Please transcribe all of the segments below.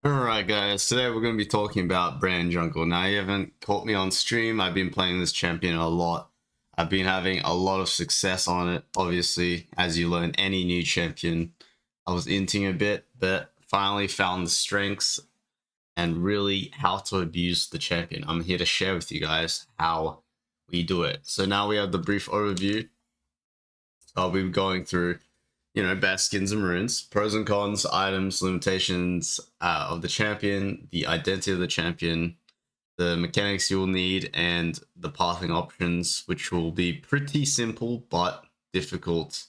Alright guys, today we're going to be talking about Brand Jungle. Now you haven't caught me on stream, I've been playing this champion a lot. I've been having a lot of success on it, obviously, as you learn any new champion. I was inting a bit, but finally found the strengths and really how to abuse the champion. I'm here to share with you guys how we do it. So now we have the brief overview. I'll be going through best skins and runes, pros and cons, items, limitations of the champion, the identity of the champion, the mechanics you'll need, and the pathing options, which will be pretty simple but difficult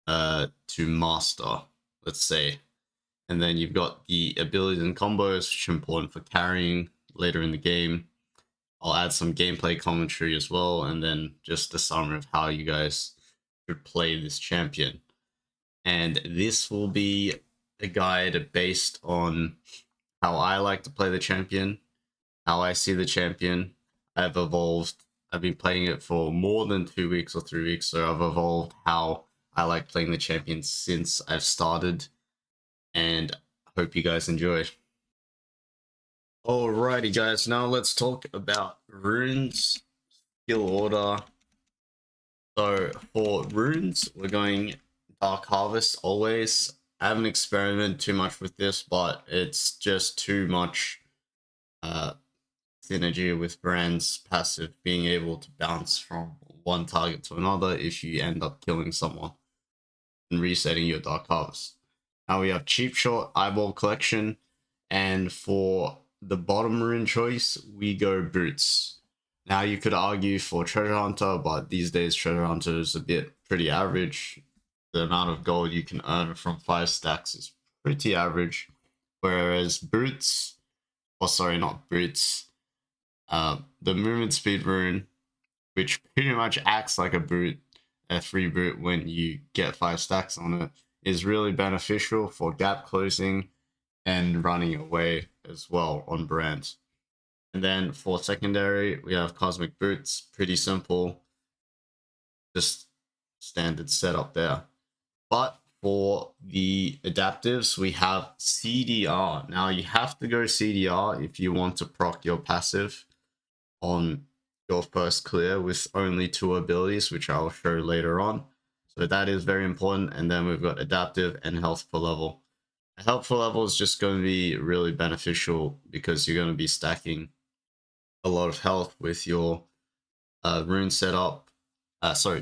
to master, let's say. And then you've got the abilities and combos, which are important for carrying later in the game. I'll add some gameplay commentary as well, and then just a summary of how you guys should play this champion. And this will be a guide based on how I like to play the champion, how I see the champion. I've evolved. I've been playing it for more than 2 weeks or 3 weeks, so I've evolved how I like playing the champion since I've started, and I hope you guys enjoy. Alrighty guys, now let's talk about runes, skill order. So for runes, we're going Dark Harvest always. I haven't experimented too much with this, but it's just too much synergy with Brand's passive being able to bounce from one target to another if you end up killing someone and resetting your Dark Harvest. Now we have Cheap Shot, Eyeball Collection, and for the bottom rune choice, we go Boots. Now you could argue for Treasure Hunter, but these days Treasure Hunter is a bit pretty average. The amount of gold you can earn from 5 stacks is pretty average. Whereas Boots, or sorry, not Boots, the movement speed rune, which pretty much acts like a boot, a free boot when you get 5 stacks on it, is really beneficial for gap closing and running away as well on Brand. And then for secondary, we have Cosmic Boots, pretty simple, just standard setup there. But for the adaptives, we have CDR. Now you have to go CDR if you want to proc your passive on your first clear with only 2 abilities, which I'll show later on. So that is very important. And then we've got adaptive and health per level. A health per level is just going to be really beneficial because you're going to be stacking a lot of health with your rune setup,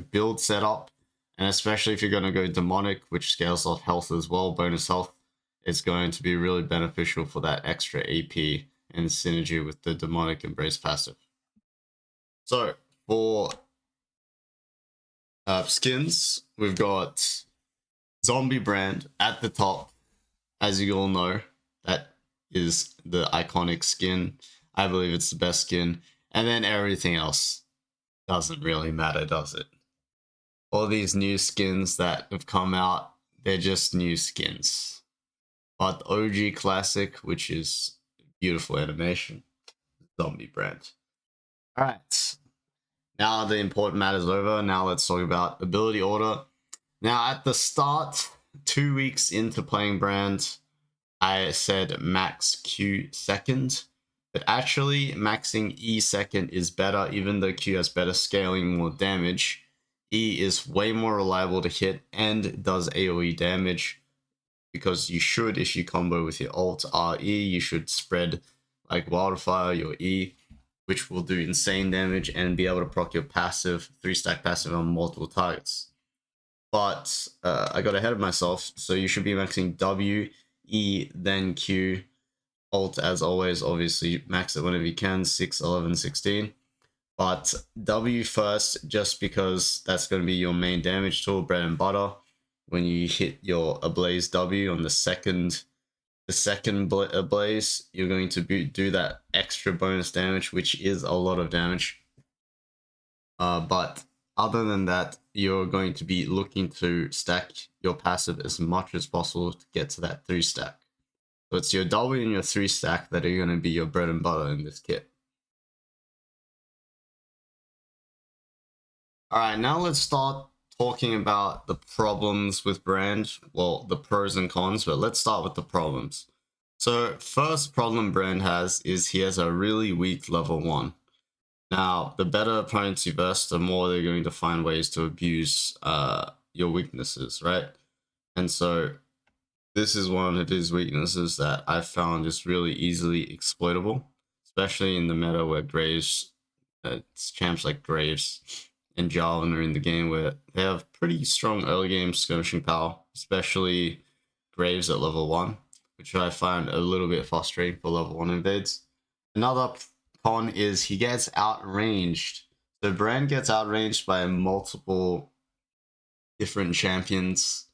build setup. And especially if you're going to go demonic, which scales off health as well, bonus health, it's going to be really beneficial for that extra AP and synergy with the demonic embrace passive. So for skins, we've got Zombie Brand at the top. As you all know, that is the iconic skin. I believe it's the best skin. And then everything else doesn't really matter, does it? All these new skins that have come out, they're just new skins. But OG Classic, which is beautiful animation, Zombie Brand. Alright, now the important matter's over. Now let's talk about ability order. Now at the start, 2 weeks into playing Brand, I said max Q second. But actually, maxing E second is better, even though Q has better scaling, more damage. E is way more reliable to hit and does AoE damage, because you should, if you combo with your alt RE, you should spread like wildfire your E, which will do insane damage and be able to proc your passive, 3-stack passive on multiple targets. But I got ahead of myself, so you should be maxing W, E, then Q. Alt, as always, obviously max it whenever you can, 6, 11, 16. But W first, just because that's going to be your main damage tool, bread and butter. When you hit your Ablaze W on the second Ablaze, you're going to do that extra bonus damage, which is a lot of damage. But other than that, you're going to be looking to stack your passive as much as possible to get to that 3-stack. So it's your W and your 3-stack that are going to be your bread and butter in this kit. Alright, now let's start talking about the problems with Brand. Well, the pros and cons, but let's start with the problems. So first problem Brand has is he has a really weak level 1. Now, the better opponents you verse, the more they're going to find ways to abuse your weaknesses, right? And so this is one of his weaknesses that I've found is really easily exploitable, especially in the meta where Graves, it's champs like Graves and Jarvan are in the game where they have pretty strong early game skirmishing power, especially Graves at level 1, which I find a little bit frustrating for level 1 invades. Another con is he gets outranged. So Brand gets outranged by multiple different champions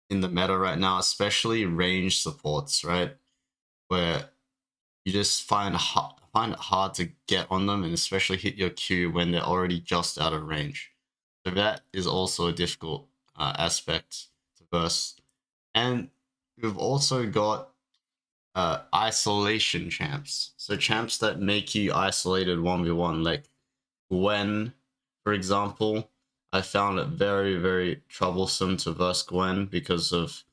in the meta right now, especially range supports, right? Where you just find it hard to get on them and especially hit your Q when they're already just out of range. So that is also a difficult aspect to verse. And we've also got isolation champs. So champs that make you isolated 1v1, like Gwen, for example. I found it very, very troublesome to verse Gwen because of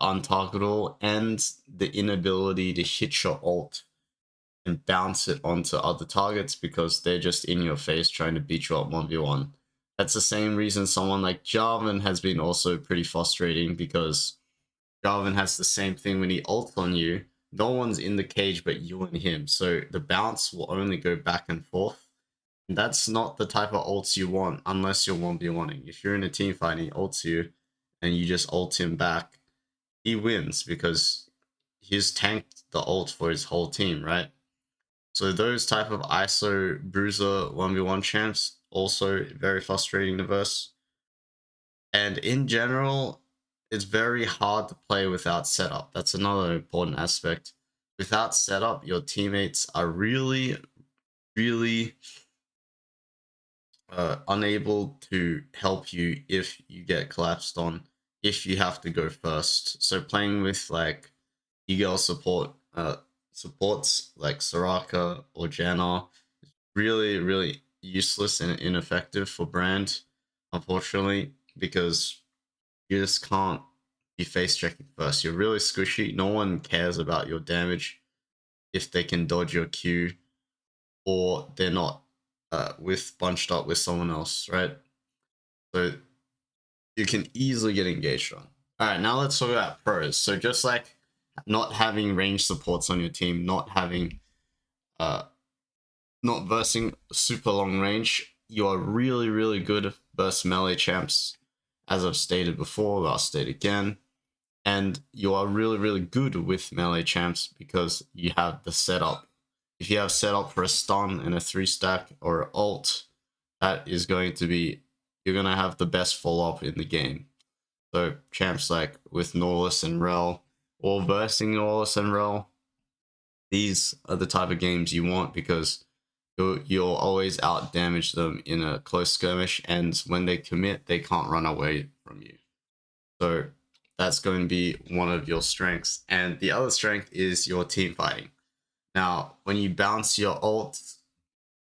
untargetable and the inability to hit your ult and bounce it onto other targets because they're just in your face trying to beat you up 1v1. That's the same reason someone like Jarvan has been also pretty frustrating because Jarvan has the same thing when he ults on you. No one's in the cage but you and him, so the bounce will only go back and forth. And that's not the type of ults you want unless you're 1v1ing. If you're in a team fight and he ults you and you just ult him back, he wins because he's tanked the ult for his whole team, right? So those type of ISO bruiser 1v1 champs also very frustrating to verse. And in general, it's very hard to play without setup. That's another important aspect. Without setup, your teammates are really, really unable to help you if you get collapsed on, if you have to go first. So playing with like EGL supports like Soraka or Janna is really, really useless and ineffective for Brand, unfortunately, because you just can't be face checking first. You're really squishy. No one cares about your damage if they can dodge your Q or they're not with bunched up with someone else, right? So you can easily get engaged on. All right, now let's talk about pros. So just like not having range supports on your team, not having uh not versing super long range, you are really, really good versus melee champs, as I've stated before, I'll state again. And you are really, really good with melee champs because you have the setup. If you have setup for a stun and a 3-stack or ult, that is going to be, you're going to have the best follow-up in the game. So champs like with Norlis and Rel, or versing Norlis and Rel, these are the type of games you want because you'll always out damage them in a close skirmish, and when they commit, they can't run away from you. So that's going to be one of your strengths. And the other strength is your team fighting. Now, when you bounce your ult,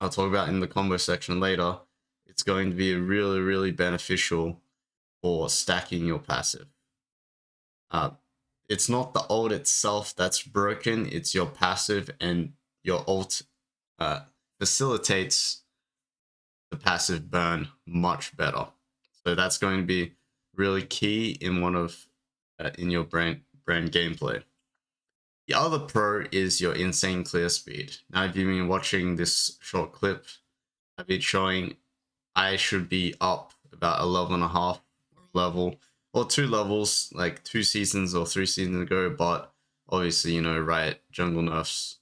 I'll talk about in the combo section later, it's going to be really, really beneficial for stacking your passive. It's not the ult itself that's broken, it's your passive, and your ult facilitates the passive burn much better. So that's going to be really key in one of in your brand gameplay. The other pro is your insane clear speed. Now, if you've been watching this short clip, I've been showing I should be up about 11.5 level or 2 levels, like 2 seasons or 3 seasons ago. But obviously, you know, right, jungle nerfs.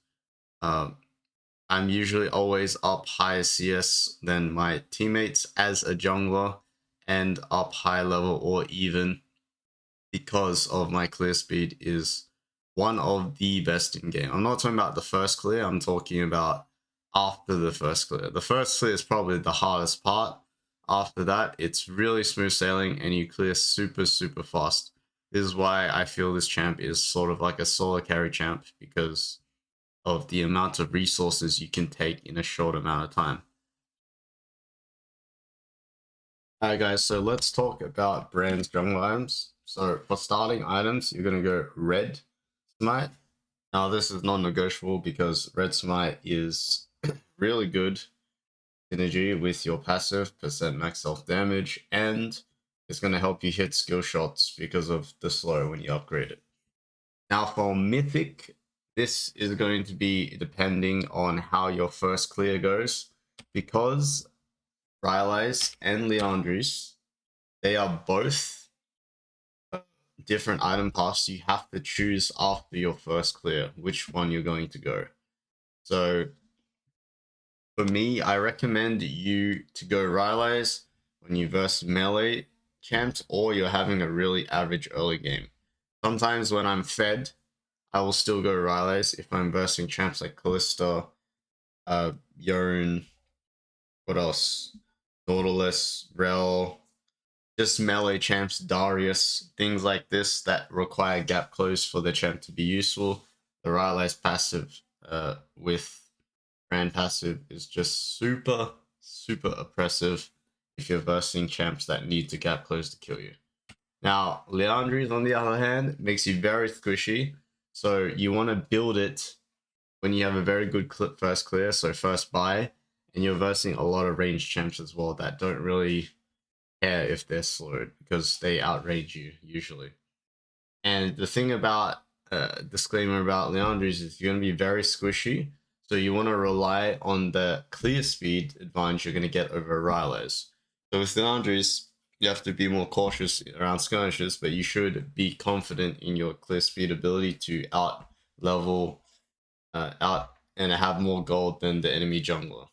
I'm usually always up higher CS than my teammates as a jungler and up high level or even because of my clear speed is one of the best in game. I'm not talking about the first clear, I'm talking about after the first clear. The first clear is probably the hardest part. After that, it's really smooth sailing and you clear super, super fast. This is why I feel this champ is sort of like a solo carry champ because of the amount of resources you can take in a short amount of time. Alright guys, so let's talk about Brand's jungle items. So for starting items, you're gonna go red smite. Now this is non-negotiable because red smite is really good synergy with your passive percent max self damage, and it's gonna help you hit skill shots because of the slow when you upgrade it. Now for mythic, this is going to be depending on how your first clear goes, because Rylai's and Leandri's, they are both different item paths. You have to choose after your first clear which one you're going to go. So for me, I recommend you to go Rylai's when you verse melee champs or you're having a really average early game. Sometimes when I'm fed, I will still go Rylai's if I'm versing champs like Callista, Yone, what else? Nautilus, Rel, just melee champs, Darius, things like this that require gap close for the champ to be useful. The Rylai's passive with Brand passive is just super, super oppressive if you're versing champs that need to gap close to kill you. Now, Leandri's, on the other hand, makes you very squishy, so you want to build it when you have a very good first clear, so first buy, and you're versing a lot of ranged champs as well that don't really care if they're slowed because they outrange you usually. And the thing about disclaimer about Leandri's is you're going to be very squishy, so you want to rely on the clear speed advantage you're going to get over Rylai's. So with Leandri's, you have to be more cautious around skirmishes, but you should be confident in your clear speed ability to out level out and have more gold than the enemy jungler.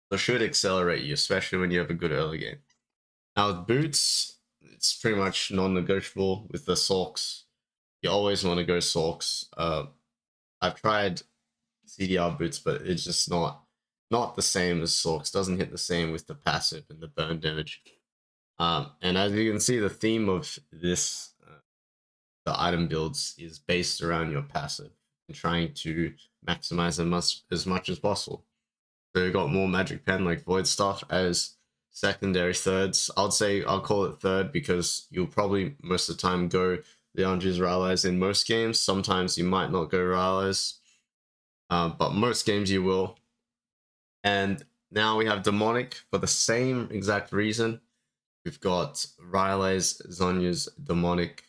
So it should accelerate you, especially when you have a good early game. Now with boots, it's pretty much non-negotiable with the Sulks. You always want to go Sulks. I've tried CDR boots, but it's just not the same as Sulks. Doesn't hit the same with the passive and the burn damage. And as you can see, the theme of this the item builds is based around your passive and trying to maximize as much as possible. So you've got more magic pen like void stuff as secondary thirds. I'd say I'll call it third because you'll probably most of the time go Leandri's Rylai's in most games. Sometimes you might not go Rylai's, but most games you will. And now we have Demonic for the same exact reason. We've got Rylai's, Zhonya's Demonic,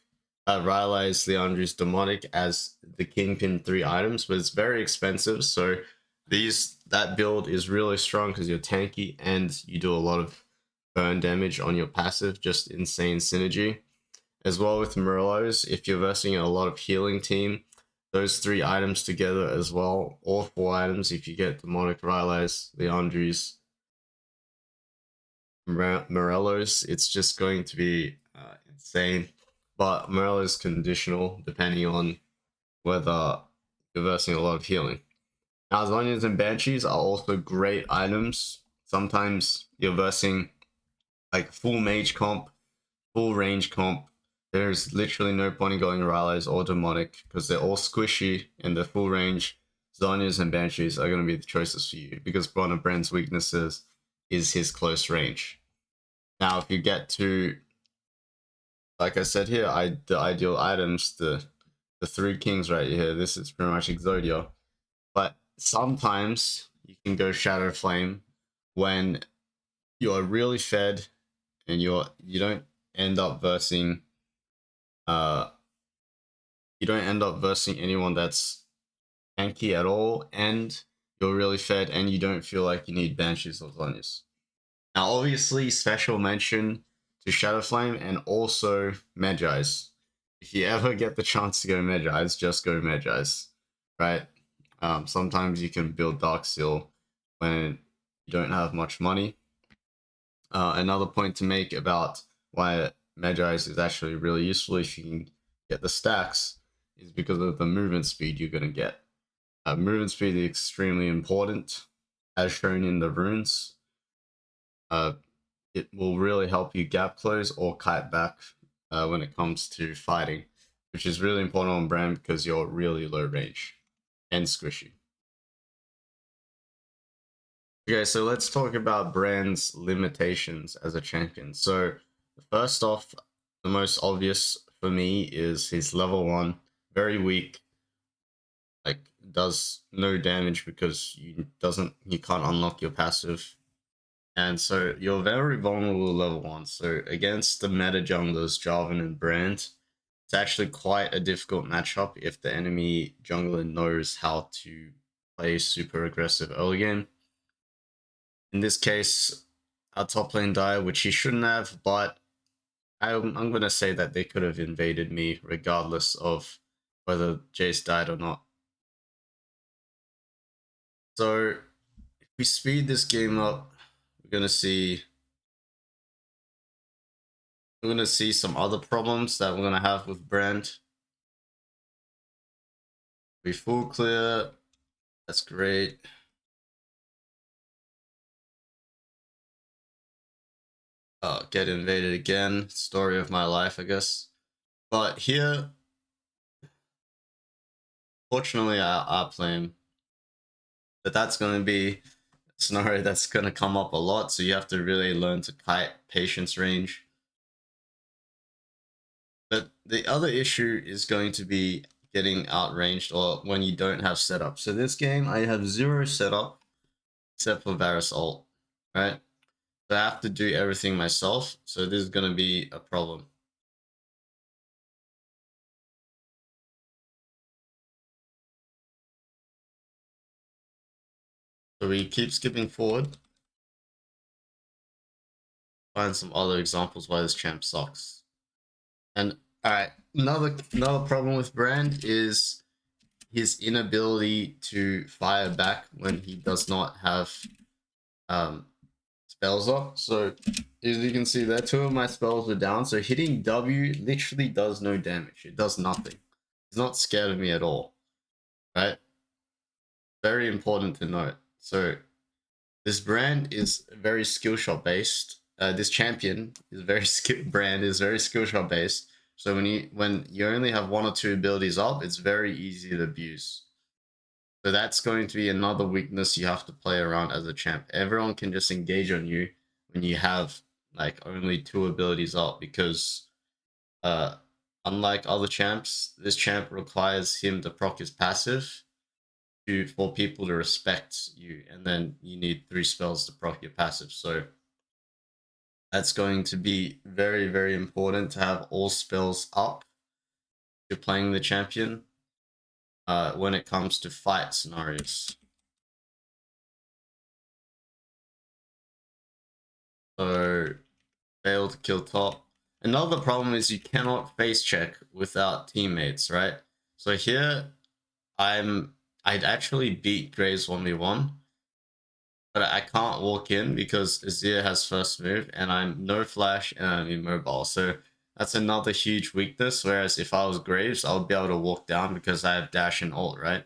Rylai's, Leandri's Demonic as the Kingpin 3 items, but it's very expensive. So that build is really strong because you're tanky and you do a lot of burn damage on your passive, just insane synergy. As well with Morello's, if you're versing a lot of healing team, those 3 items together as well, or 4 items if you get Demonic, Rylai's, Leandri's, Morello's, it's just going to be insane. But Morello's conditional depending on whether you're versing a lot of healing. Now, Zhonya's and Banshees are also great items. Sometimes you're versing like full mage comp, full range comp. There's literally no point in going Rylai's or Demonic because they're all squishy and they're full range. Zhonya's and Banshees are going to be the choices for you because one of Brand's weaknesses is his close range. Now, if you get to, like I said here, the ideal items, the 3 kings right here, this is pretty much Exodia. But sometimes you can go Shadow Flame when you're really fed and you don't end up versing anyone that's tanky at all, and you're really fed and you don't feel like you need Banshees or Zhonya's. Now obviously special mention to Shadow Flame and also Magi's. If you ever get the chance to go Magi's, just go Magi's, right? Sometimes you can build Darksteel when you don't have much money. Another point to make about why Magi's is actually really useful if you can get the stacks is because of the movement speed you're going to get. Movement speed is extremely important, as shown in the runes. It will really help you gap close or kite back when it comes to fighting, which is really important on Brand because you're really low range and squishy. Okay, so let's talk about Brand's limitations as a champion. So first off, The most obvious for me is his level 1, very weak, like does no damage because you can't unlock your passive. And so you're very vulnerable level 1. So against the meta junglers, Jarvan and Brand, it's actually quite a difficult matchup if the enemy jungler knows how to play super aggressive early game. In this case, our top lane died, which he shouldn't have, but I'm going to say that they could have invaded me regardless of whether Jace died or not. So if we speed this game up, we're going to see some other problems that we're going to have with Brand. We full clear. That's great. Get invaded again. Story of my life, I guess. But here, fortunately, I claim that that's going to be a scenario that's going to come up a lot. So you have to really learn to kite patience range. But the other issue is going to be getting outranged or when you don't have setup. So this game, I have 0 setup except for Varus ult, right? So I have to do everything myself. So this is going to be a problem. So we keep skipping forward. Find some other examples why this champ sucks. And alright, another problem with Brand is his inability to fire back when he does not have spells up. So as you can see there, 2 of my spells were down. So hitting W literally does no damage. It does nothing. He's not scared of me at all. Right? Very important to note. So this Brand is very skill shot based. This champion is Brand is very skill shot based. So when you only have 1 or 2 abilities up, it's very easy to abuse. So that's going to be another weakness you have to play around as a champ. Everyone can just engage on you when you have like only 2 abilities up because unlike other champs, this champ requires him to proc his passive for people to respect you, and then you need 3 spells to proc your passive. So that's going to be very, very important to have all spells up if you're playing the champion when it comes to fight scenarios. So fail to kill top. Another problem is you cannot face check without teammates, right? So here I'd actually beat Graves 1v1, but I can't walk in because Azir has first move and I'm no flash and I'm immobile. So that's another huge weakness. Whereas if I was Graves, I would be able to walk down because I have dash and ult, right?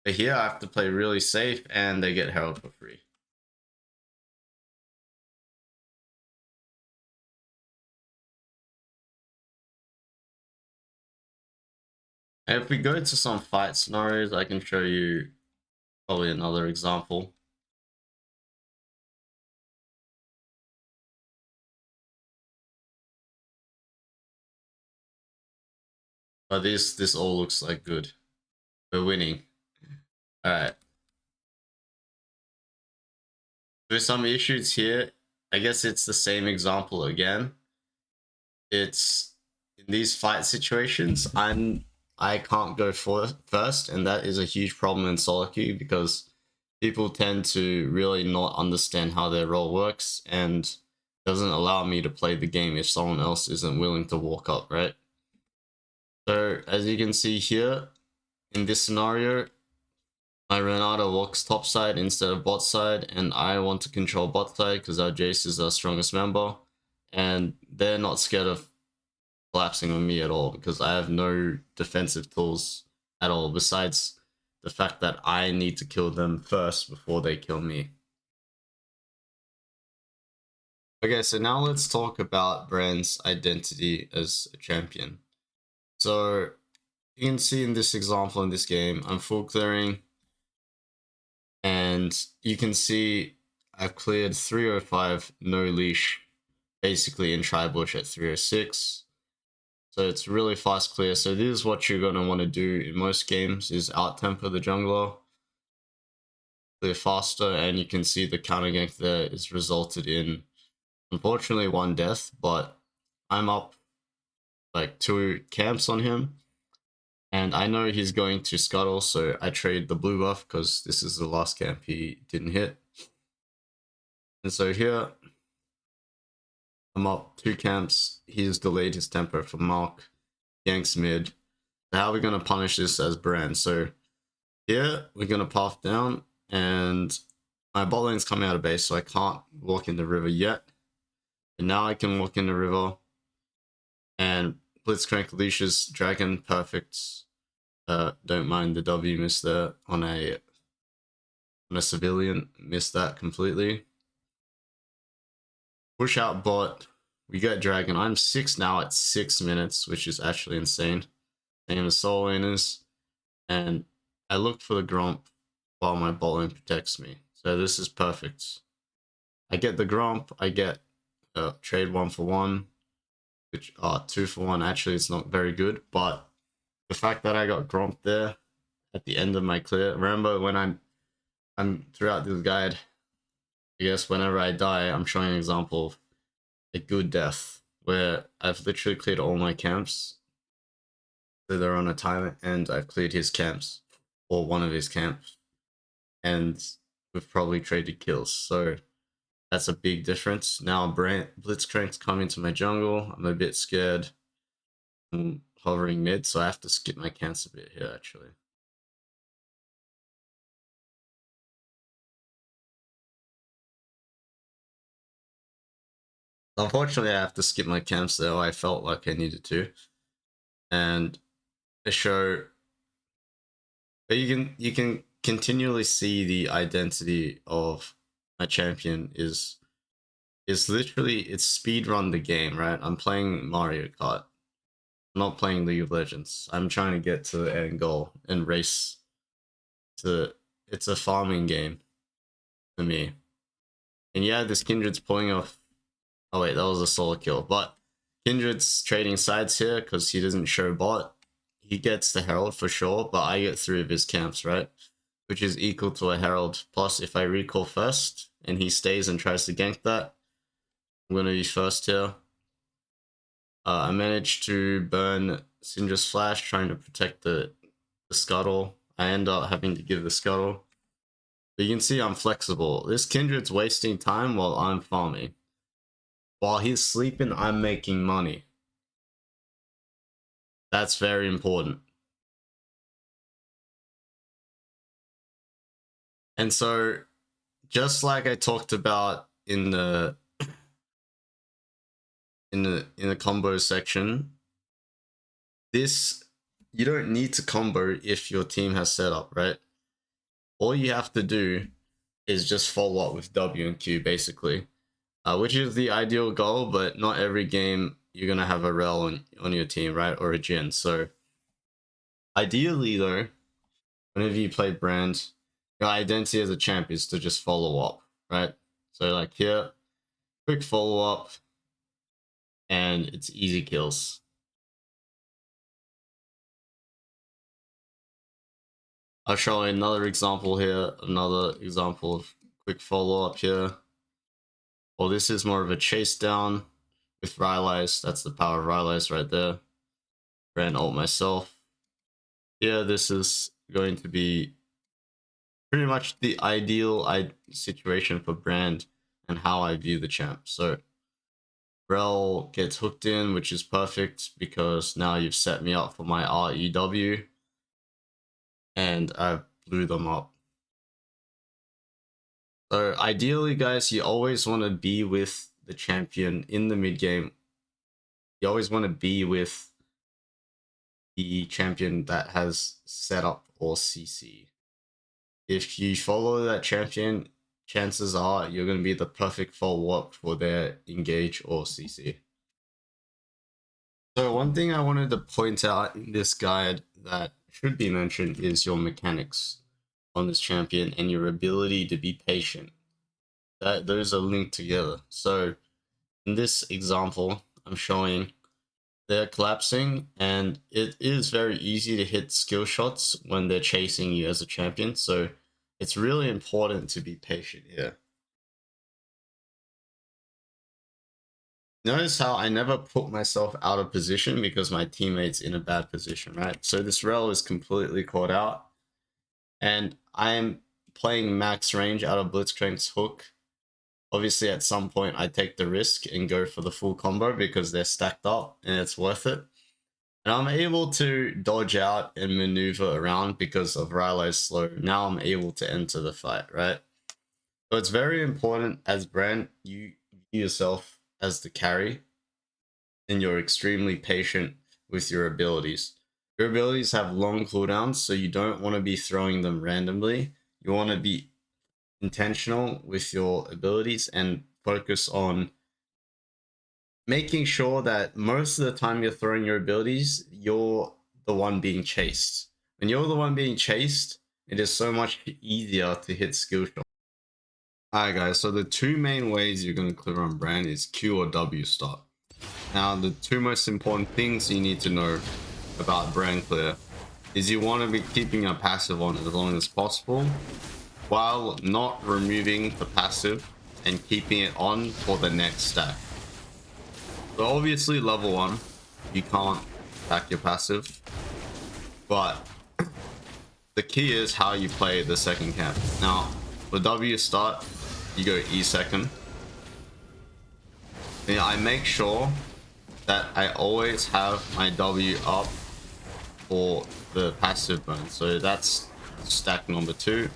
But here I have to play really safe and they get Herald for free. And if we go to some fight scenarios, I can show you probably another example. But this all looks like good. We're winning. Alright. There's some issues here. I guess it's the same example again. It's in these fight situations, I can't go first, and that is a huge problem in solo queue because people tend to really not understand how their role works and doesn't allow me to play the game if someone else isn't willing to walk up, right? So as you can see here, in this scenario, my Renata walks top side instead of bot side, and I want to control bot side because our Jace is our strongest member, and they're not scared of collapsing on me at all because I have no defensive tools at all besides the fact that I need to kill them first before they kill me. Okay, so now let's talk about Brand's identity as a champion. So you can see in this example in this game, I'm full clearing, and you can see I've cleared 305 no leash basically in Tribush at 306. So it's really fast clear. So this is what you're going to want to do in most games is out-tempo the jungler, clear faster, and you can see the counter gank there is resulted in, unfortunately, 1 death, but I'm up like 2 camps on him. And I know he's going to scuttle, so I trade the blue buff because this is the last camp he didn't hit. And so here, I'm up 2 camps. He's delayed his tempo for Mark, ganks mid. So how are we going to punish this as Brand? So here, we're going to path down, and my bot lane's coming out of base, so I can't walk in the river yet. And now I can walk in the river, and Blitzcrank leashes Dragon, perfect. Don't mind the W miss there on a civilian, missed that completely. Push out bot, we get Dragon. I'm 6 now at 6 minutes, which is actually insane. Same as Soul Laners. And I look for the Gromp while my bot lane protects me. So this is perfect. I get the Gromp, I get trade 1 for 1, which 2 for 1. Actually, it's not very good, but the fact that I got Gromp there at the end of my clear. Remember when I'm throughout this guide, I guess whenever I die, I'm showing an example of a good death where I've literally cleared all my camps. So they're on a timer, and I've cleared his camps, or one of his camps, and we've probably traded kills. So that's a big difference. Now Blitzcrank's coming to my jungle. I'm a bit scared. I'm hovering mid, so I have to skip my camps a bit here actually. Unfortunately, I have to skip my camps though. I felt like I needed to, and a show. But you can continually see the identity of my champion is literally it's speedrun the game, right? I'm playing Mario Kart. I'm not playing League of Legends. I'm trying to get to the end goal and race to. It's a farming game for me. And yeah, this Kindred's pulling off. Oh wait, that was a solo kill. But Kindred's trading sides here because he doesn't show bot. He gets the Herald for sure, but I get 3 of his camps, right? Which is equal to a Herald. Plus, if I recall first and he stays and tries to gank that, I'm going to be first here. I managed to burn Syndra's Flash, trying to protect the scuttle. I end up having to give the scuttle. But you can see I'm flexible. This Kindred's wasting time while I'm farming. While he's sleeping, I'm making money. That's very important. And so, just like I talked about in the combo section, this you don't need to combo if your team has setup, right? All you have to do is just follow up with W and Q basically, which is the ideal goal, but not every game you're gonna have a rel on your team, right? Or a Jhin. So ideally though, whenever you play Brand, your identity as a champ is to just follow up, right? So like here, quick follow up, and it's easy kills. I'll show another example here, another example of quick follow up here. Well, this is more of a chase down with Rylai's. That's the power of Rylai's right there. Ran ult myself. Yeah, this is going to be pretty much the ideal situation for Brand and how I view the champ. So Rel gets hooked in, which is perfect because now you've set me up for my REW, and I blew them up. So ideally, guys, you always want to be with the champion in the mid game. You always want to be with the champion that has setup or CC. If you follow that champion, chances are you're going to be the perfect follow-up for their engage or CC. So one thing I wanted to point out in this guide that should be mentioned is your mechanics on this champion and your ability to be patient. Those are linked together. So in this example, I'm showing they're collapsing, and it is very easy to hit skill shots when they're chasing you as a champion, so it's really important to be patient here. Notice how I never put myself out of position because my teammate's in a bad position, right? So this rel is completely caught out, and I'm playing max range out of Blitzcrank's hook. Obviously, at some point, I take the risk and go for the full combo because they're stacked up and it's worth it. And I'm able to dodge out and maneuver around because of Rilo's slow. Now I'm able to enter the fight, right? So it's very important as Brand, you view yourself as the carry and you're extremely patient with your abilities. Your abilities have long cooldowns, so you don't want to be throwing them randomly. You want to be intentional with your abilities and focus on making sure that most of the time you're throwing your abilities, you're the one being chased. When you're the one being chased, it is so much easier to hit skill shots. Alright guys, so the two main ways you're going to clear on Brand is Q or W start. Now the two most important things you need to know about Brand clear is you want to be keeping your passive on as long as possible while not removing the passive and keeping it on for the next stack. So obviously level 1, you can't stack your passive, but the key is how you play the second camp. Now, for W start, you go E second. And I make sure that I always have my W up for the passive burn. So that's stack number 2.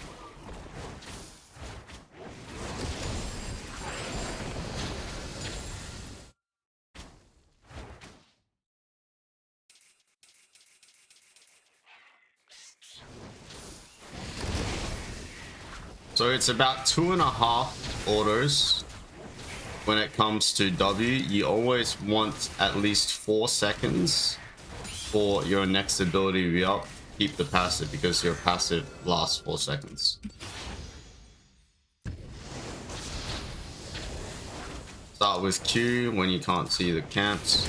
So it's about 2.5 autos when it comes to W. You always want at least 4 seconds for your next ability to be up. Keep the passive because your passive lasts 4 seconds. Start with Q when you can't see the camps.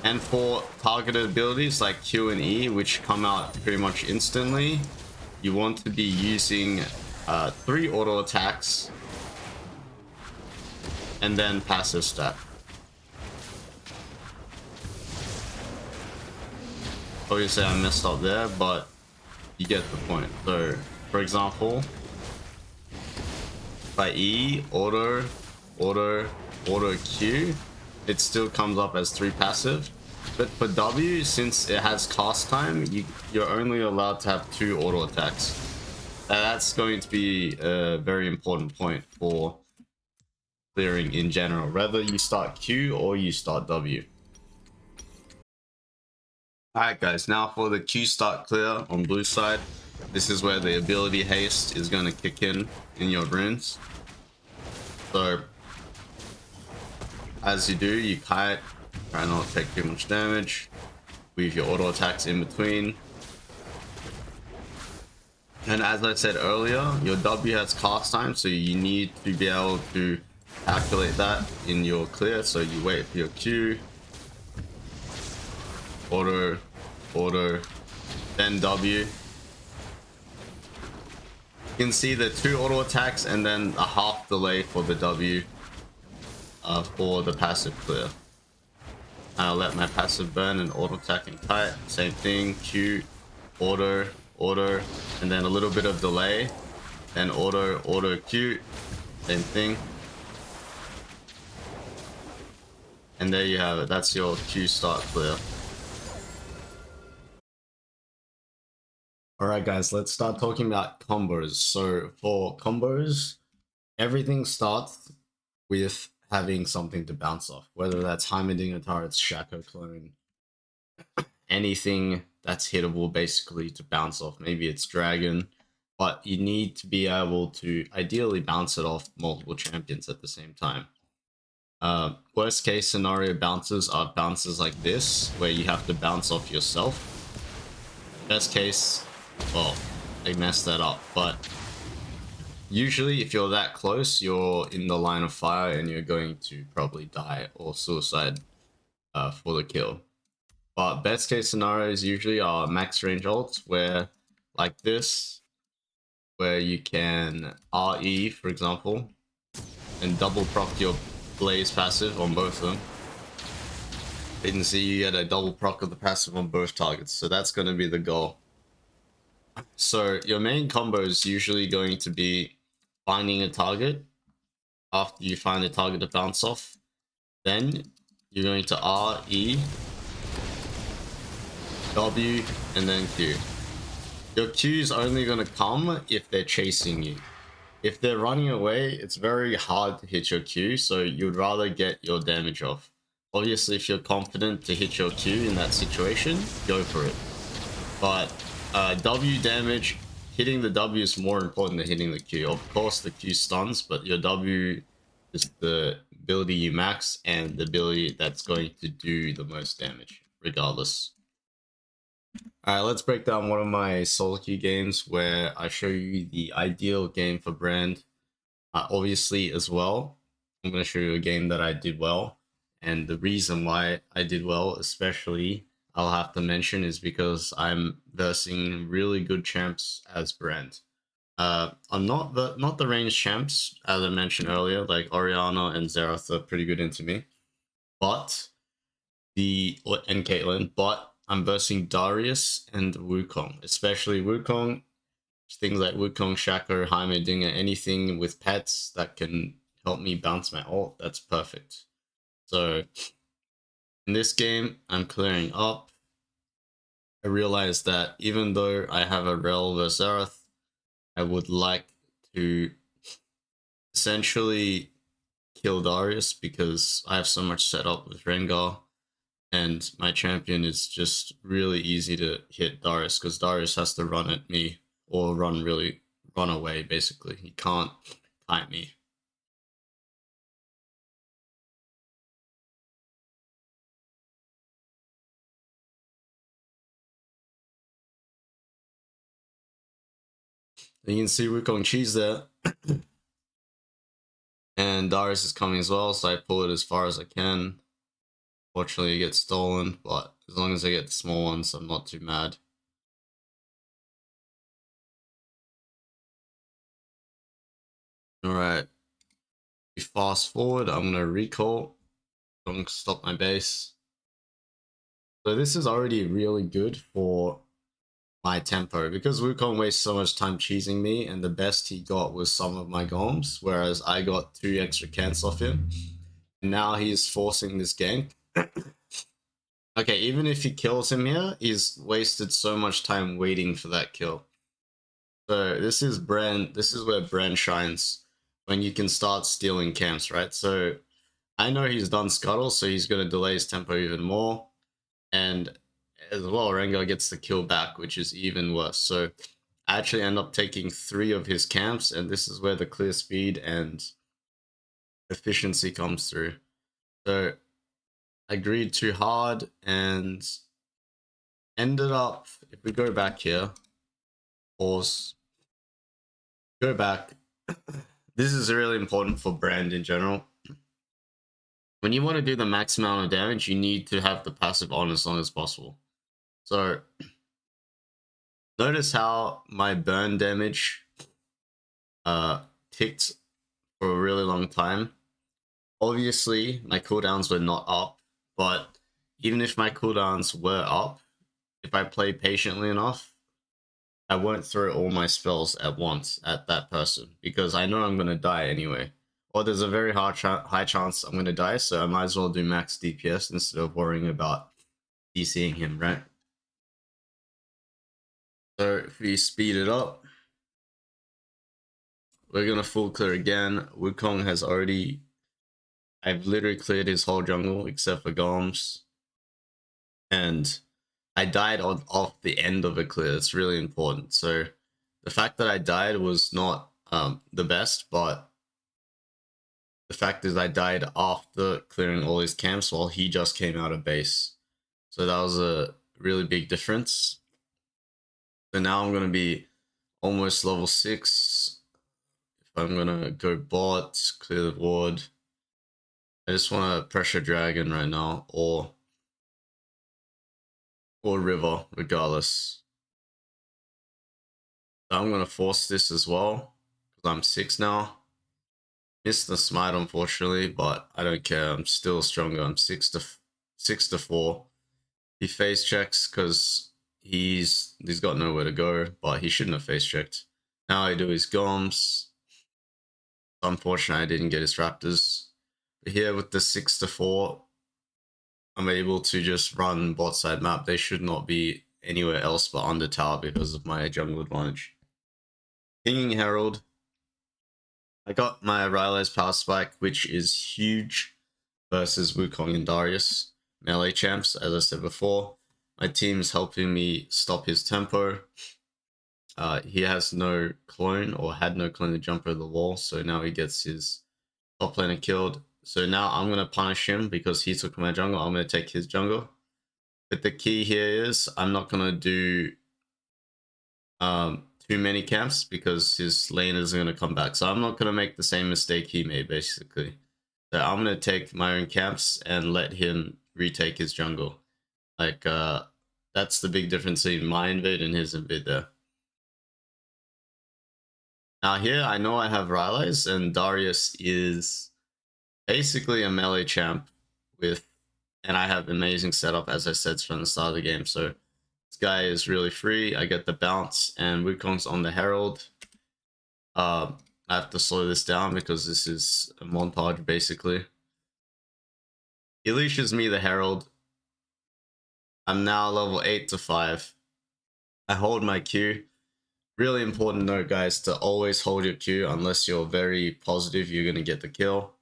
And for targeted abilities like Q and E, which come out pretty much instantly, you want to be using 3 auto attacks and then passive stack. Obviously I messed up there, but you get the point. So for example, by E, auto Q, it still comes up as 3 passive. But for W, since it has cast time, you're only allowed to have 2 auto attacks. That's going to be a very important point for clearing in general, whether you start Q or you start W. Alright guys, now for the Q start clear on blue side, this is where the ability haste is going to kick in your runes. So as you do, you kite, try not to take too much damage, weave your auto attacks in between. And as I said earlier, your W has cast time, so you need to be able to calculate that in your clear. So you wait for your Q, auto, then W. You can see the 2 auto attacks and then a half delay for the W for the passive clear. I'll let my passive burn and auto attack and kite. Same thing, Q, auto, and then a little bit of delay, then auto Q, same thing. And there you have it. That's your Q start clear. Alright guys, let's start talking about combos. So for combos, everything starts with having something to bounce off, whether that's Heimerdinger turrets, Shaco clone, anything that's hittable basically to bounce off. Maybe it's Dragon, but you need to be able to ideally bounce it off multiple champions at the same time. Worst case scenario bounces are bounces like this, where you have to bounce off yourself. Best case, well, they messed that up, but usually if you're that close, you're in the line of fire and you're going to probably die or suicide for the kill. But best case scenarios usually are max range ults, where like this, where you can RE, for example, and double proc your blaze passive on both of them. You can see you get a double proc of the passive on both targets, so that's going to be the goal. So your main combo is usually going to be finding a target. After you find a target to bounce off, then you're going to R, E, W, and then Q. Your Q is only going to come if they're chasing you. If they're running away, it's very hard to hit your Q, so you'd rather get your damage off. Obviously, if you're confident to hit your Q in that situation, go for it. But W damage, hitting the W is more important than hitting the Q. Of course, the Q stuns, but your W is the ability you max and the ability that's going to do the most damage, regardless. Alright, let's break down one of my solo queue games where I show you the ideal game for Brand. Obviously, as well, I'm going to show you a game that I did well. And the reason why I did well, especially, I'll have to mention, is because I'm versing really good champs as Brand. I'm not the range champs, as I mentioned earlier, like Oriana and Xerath are pretty good into me. But and Caitlyn, but I'm versing Darius and Wukong, especially Wukong. Things like Wukong, Shaco, Heimerdinger, anything with pets that can help me bounce my ult, that's perfect. So in this game, I'm clearing up. I realized that even though I have a Rel versus Xerath, I would like to essentially kill Darius because I have so much set up with Rengar. And my champion is just really easy to hit Darius because Darius has to run at me or run away, basically. He can't kite me. And you can see Wukong cheese there. And Darius is coming as well, so I pull it as far as I can. Fortunately, it gets stolen, but as long as I get the small ones, I'm not too mad. Alright. Fast forward, I'm gonna recall. Don't stop my base. So this is already really good for my tempo because Wukong wastes so much time cheesing me, and the best he got was some of my golems, whereas I got 2 extra cants off him. And now he's forcing this gank. Okay, even if he kills him here, he's wasted so much time waiting for that kill. So this is where Bran shines, when you can start stealing camps, right? So I know he's done Scuttle, so he's going to delay his tempo even more. And as well, Rengar gets the kill back, which is even worse. So I actually end up taking 3 of his camps, and this is where the clear speed and efficiency comes through. So I agreed too hard and ended up, if we go back here, pause, go back. This is really important for Brand in general. When you want to do the max amount of damage, you need to have the passive on as long as possible. So notice how my burn damage ticked for a really long time. Obviously, my cooldowns were not up, but even if my cooldowns were up, if I play patiently enough, I won't throw all my spells at once at that person because I know I'm going to die anyway. Or there's a very high chance I'm going to die, so I might as well do max DPS instead of worrying about DCing him, right? So if we speed it up, we're going to full clear again. Wukong has already... I've literally cleared his whole jungle except for Golems. And I died off the end of a clear. It's really important. So the fact that I died was not the best, but the fact is I died after clearing all his camps while he just came out of base. So that was a really big difference. So now I'm going to be almost level 6. If I'm going to go bot, clear the ward. I just want to pressure dragon right now, or or river, regardless. So I'm gonna force this as well because I'm 6 now. Missed the smite unfortunately, but I don't care. I'm still stronger. I'm 6 to 4. He face checks because he's got nowhere to go, but he shouldn't have face checked. Now I do his goms. Unfortunately, I didn't get his raptors. But here with the 6 to 4, I'm able to just run bot side map. They should not be anywhere else but under tower because of my jungle advantage. Pinging Herald. I got my Rylo's power spike, which is huge versus Wukong and Darius. Melee champs, as I said before. My team is helping me stop his tempo. He has no clone, or had no clone to jump over the wall, so now he gets his top laner killed. So now I'm going to punish him because he took my jungle. I'm going to take his jungle. But the key here is I'm not going to do too many camps because his lane is going to come back. So I'm not going to make the same mistake he made, basically. So I'm going to take my own camps and let him retake his jungle. Like, that's the big difference between my invade and his invade there. Now here, I know I have Rylai's, and Darius is basically a melee champ with, and I have amazing setup, as I said from the start of the game. So this guy is really free. I get the bounce, and Wukong's on the Herald. I have to slow this down because this is a montage, basically. He leashes me the Herald. I'm now level 8 to 5. I hold my Q. Really important note, guys, to always hold your Q unless you're very positive you're going to get the kill.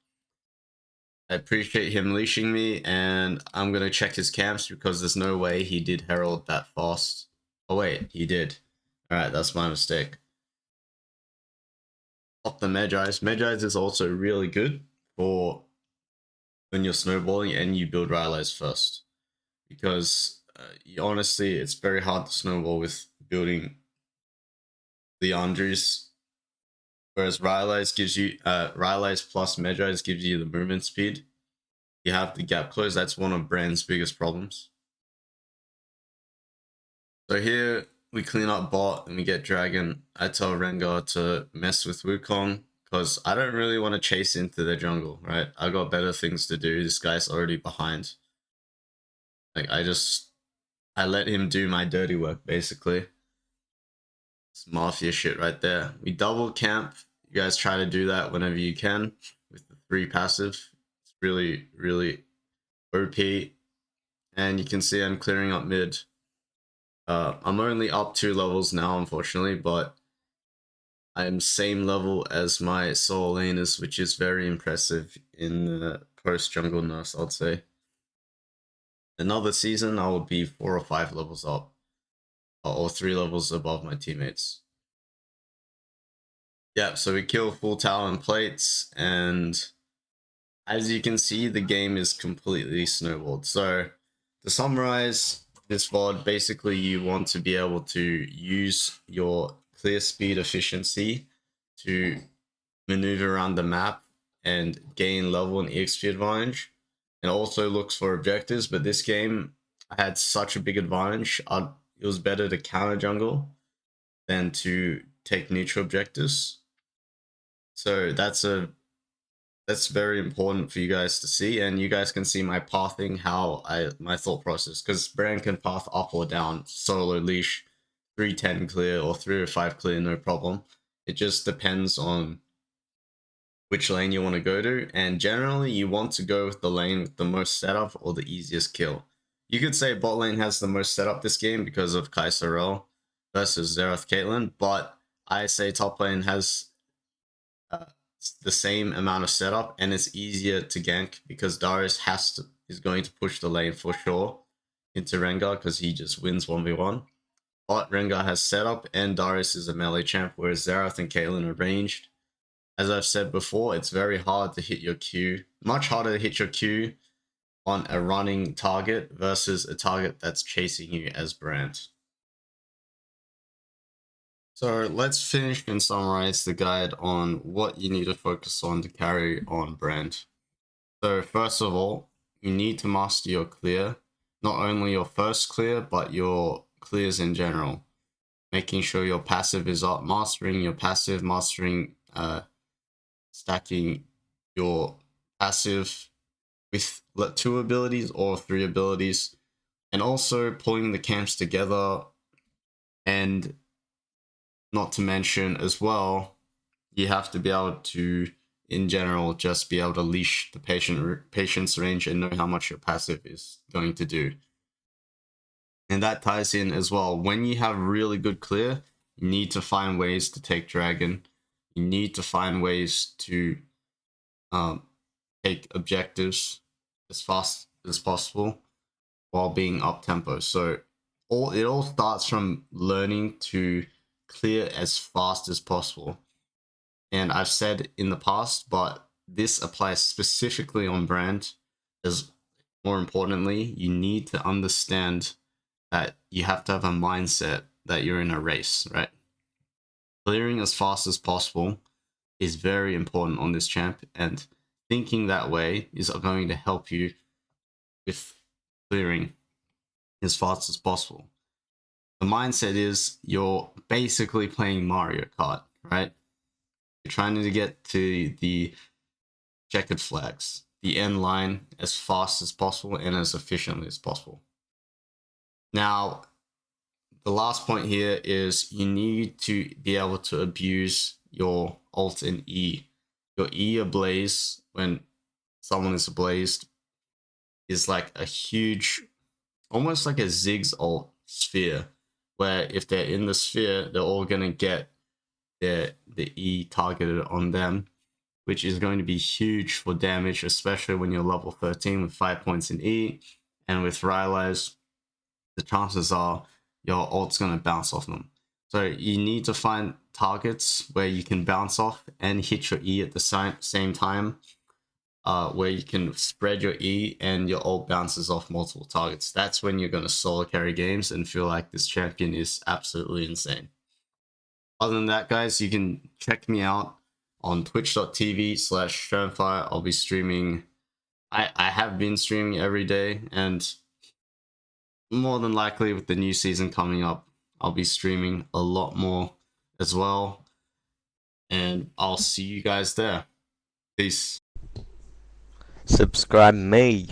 I appreciate him leashing me, and I'm going to check his camps because there's no way he did Herald that fast. Oh wait, he did. Alright, that's my mistake. Pop the Magi's. Magi's is also really good for when you're snowballing and you build Rylai's first. Because honestly, it's very hard to snowball with building the Andrews. Whereas Rylai's gives you, Rylai's plus Magi's gives you the movement speed. You have the gap close. That's one of Brand's biggest problems. So here we clean up bot and we get Dragon. I tell Rengar to mess with Wukong because I don't really want to chase into the jungle, right? I got better things to do. This guy's already behind. Like, I let him do my dirty work, basically. It's mafia shit right there. We double camp. You guys try to do that whenever you can with the 3 passive. It's really, really OP. And you can see I'm clearing up mid. I'm only up 2 levels now, unfortunately, but I'm same level as my solo laners, which is very impressive in the post-jungle nurse, I'd say. Another season, I would be 4 or 5 levels up, or 3 levels above my teammates. Yeah, so we kill full tower and plates, and as you can see, the game is completely snowballed. So to summarize this VOD, basically you want to be able to use your clear speed efficiency to maneuver around the map and gain level and EXP advantage. And also looks for objectives, but this game I had such a big advantage. It was better to counter jungle than to take neutral objectives. So that's very important for you guys to see, and you guys can see my pathing, my thought process, because Brand can path up or down, solo leash, 310 clear or 305 clear, no problem. It just depends on which lane you want to go to, and generally you want to go with the lane with the most setup or the easiest kill. You could say bot lane has the most setup this game because of Kai Sorrel versus Xerath Caitlyn, but I say top lane has the same amount of setup, and it's easier to gank because Darius is going to push the lane for sure into Rengar because he just wins 1v1. But Rengar has setup and Darius is a melee champ, whereas Xerath and Caitlyn are ranged. As I've said before, it's very hard to hit your Q. Much harder to hit your Q on a running target versus a target that's chasing you as Brand. So let's finish and summarize the guide on what you need to focus on to carry on Brand. So first of all, you need to master your clear. not only your first clear, but your clears in general. Making sure your passive is up, mastering your passive, mastering stacking your passive with 2 abilities or 3 abilities, and also pulling the camps together, and not to mention as well, you have to be able to, in general, just be able to leash the patience range and know how much your passive is going to do. And that ties in as well. When you have really good clear, you need to find ways to take dragon. You need to find ways to take objectives as fast as possible while being up tempo. So it all starts from learning to clear as fast as possible. And I've said in the past, but this applies specifically on brand. As more importantly, you need to understand that you have to have a mindset that you're in a race, right? Clearing as fast as possible is very important on this champ, and thinking that way is going to help you with clearing as fast as possible. The mindset is you're basically playing Mario Kart, right? You're trying to get to the checkered flags, the end line, as fast as possible and as efficiently as possible. Now, the last point here is you need to be able to abuse your alt and E. Your E ablaze when someone is ablazed is like a huge, almost like a Ziggs alt sphere, where if they're in the sphere, they're all gonna get the E targeted on them, which is going to be huge for damage, especially when you're level 13 with 5 points in E. And with Rylai's, the chances are your ult's going to bounce off them. So you need to find targets where you can bounce off and hit your E at the same time, where you can spread your E and your ult bounces off multiple targets. That's when you're going to solo carry games and feel like this champion is absolutely insane. Other than that, guys, you can check me out on twitch.tv/Shernfire. I'll be streaming. I have been streaming every day, and more than likely with the new season coming up, I'll be streaming a lot more as well. And I'll see you guys there. Peace. Subscribe me.